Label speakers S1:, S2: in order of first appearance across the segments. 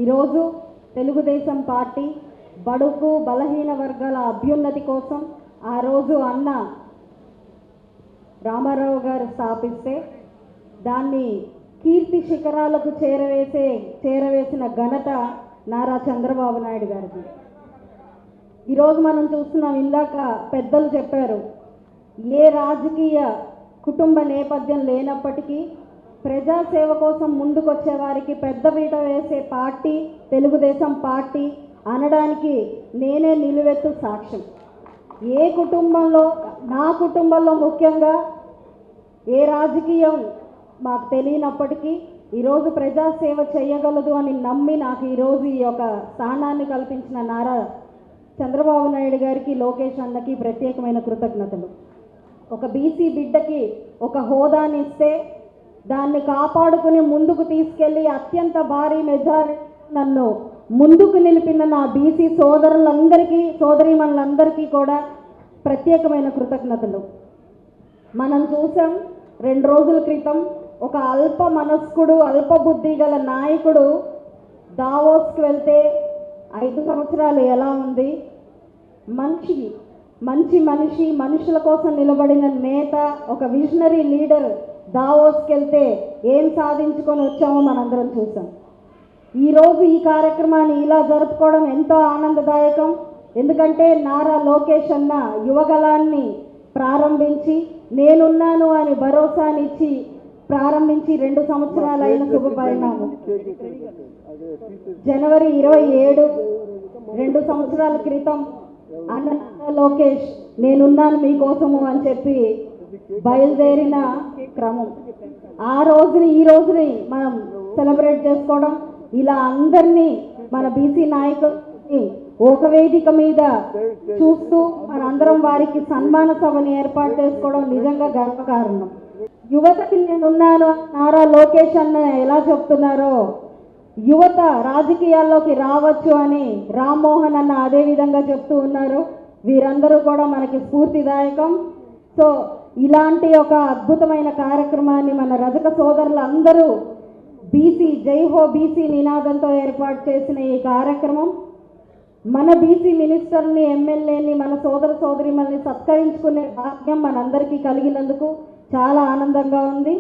S1: ఈరోజు తెలుగుదేశం పార్టీ బడుగు బలహీన వర్గాల అభ్యున్నతి కోసం ఆ రోజు అన్న రామారావు గారు స్థాపిస్తే దాన్ని కీర్తి శిఖరాలకు చేరవేసిన ఘనత నారా చంద్రబాబు నాయుడు గారిది. ఈరోజు మనం చూస్తున్నాం, ఇందాక పెద్దలు చెప్పారు, ఏ రాజకీయ కుటుంబ నేపథ్యం లేనప్పటికీ ప్రజాసేవ కోసం ముందుకొచ్చే వారికి పెద్దపీట వేసే పార్టీ తెలుగుదేశం పార్టీ అనడానికి నేనే నిలువెత్తు సాక్ష్యం. ఏ కుటుంబంలో, నా కుటుంబంలో ముఖ్యంగా ఏ రాజకీయం మాకు తెలియనప్పటికీ ఈరోజు ప్రజాసేవ చేయగలదు అని నమ్మి నాకు ఈరోజు ఈ యొక్క స్థానాన్ని కల్పించిన నారా చంద్రబాబు నాయుడు గారికి, లోకేష్ అన్నకి ప్రత్యేకమైన కృతజ్ఞతలు. ఒక బీసీ బిడ్డకి ఒక హోదాని ఇస్తే దాన్ని కాపాడుకుని ముందుకు తీసుకెళ్ళి అత్యంత భారీ మెజారిటీ నన్ను ముందుకు నిలిపిన నా బీసీ సోదరులందరికీ, సోదరీమణులందరికీ కూడా ప్రత్యేకమైన కృతజ్ఞతలు. మనం చూసాం 2 రోజుల క్రితం ఒక అల్ప మనస్కుడు, అల్ప బుద్ధి గల నాయకుడు దావోస్కి వెళ్తే 5 సంవత్సరాలు ఎలా ఉంది, మంచి మనిషి, మనుషుల కోసం నిలబడిన నేత, ఒక విజనరీ లీడర్ దావోస్కి వెళ్తే ఏం సాధించుకొని వచ్చామో మనందరం చూసాం. ఈరోజు ఈ కార్యక్రమాన్ని ఇలా జరుపుకోవడం ఎంతో ఆనందదాయకం. ఎందుకంటే నారా లోకేష్ అన్న యువగలాన్ని ప్రారంభించి, నేనున్నాను అని భరోసానిచ్చి ప్రారంభించి 2 సంవత్సరాలైన శుభ పరిణామం. జనవరి 27 2 సంవత్సరాల క్రితం అన్న లోకేష్ నేనున్నాను మీకోసము అని చెప్పి బయలుదేరిన క్రమం. ఆ రోజుని ఈ రోజుని మనం సెలబ్రేట్ చేసుకోవడం, ఇలా అందరినీ మన బీసీ నాయకుల్ని ఒక వేదిక మీద చూస్తూ మనందరం వారికి సన్మాన సభని ఏర్పాటు చేసుకోవడం నిజంగా గర్వకారణం. యువతకి నేనున్నాను నారా లోకేష్ అన్న ఎలా చెప్తున్నారో, యువత రాజకీయాల్లోకి రావచ్చు అని రామ్మోహన్ అన్న అదే విధంగా చెప్తూ ఉన్నారు. వీరందరూ కూడా మనకి స్ఫూర్తిదాయకం. సో ఇలాంటి ఒక అద్భుతమైన కార్యక్రమాన్ని మన రజక సోదరులు అందరూ బీసీ జై హో బీసీ నినాదంతో ఏర్పాటు చేసిన ఈ కార్యక్రమం మన బీసీ మినిస్టర్ని, ఎమ్మెల్యేని, మన సోదరీమణుల్ని సత్కరించుకునే భాగ్యం మనందరికీ కలిగినందుకు చాలా ఆనందంగా ఉంది.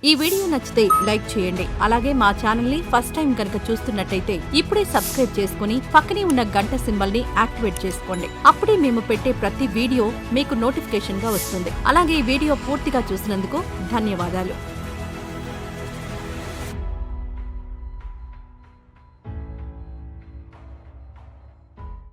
S2: ఈ వీడియో నచ్చితే లైక్ చేయండి. అలాగే మా ఛానల్ ని ఫస్ట్ టైం కనుక చూస్తున్నట్టయితే ఇప్పుడే సబ్స్క్రైబ్ చేసుకుని పక్కనే ఉన్న గంట సింబల్ ని యాక్టివేట్ చేసుకోండి. అప్పుడే మేము పెట్టే ప్రతి వీడియో మీకు నోటిఫికేషన్ గా వస్తుంది. అలాగే ఈ వీడియో పూర్తిగా చూసినందుకు ధన్యవాదాలు.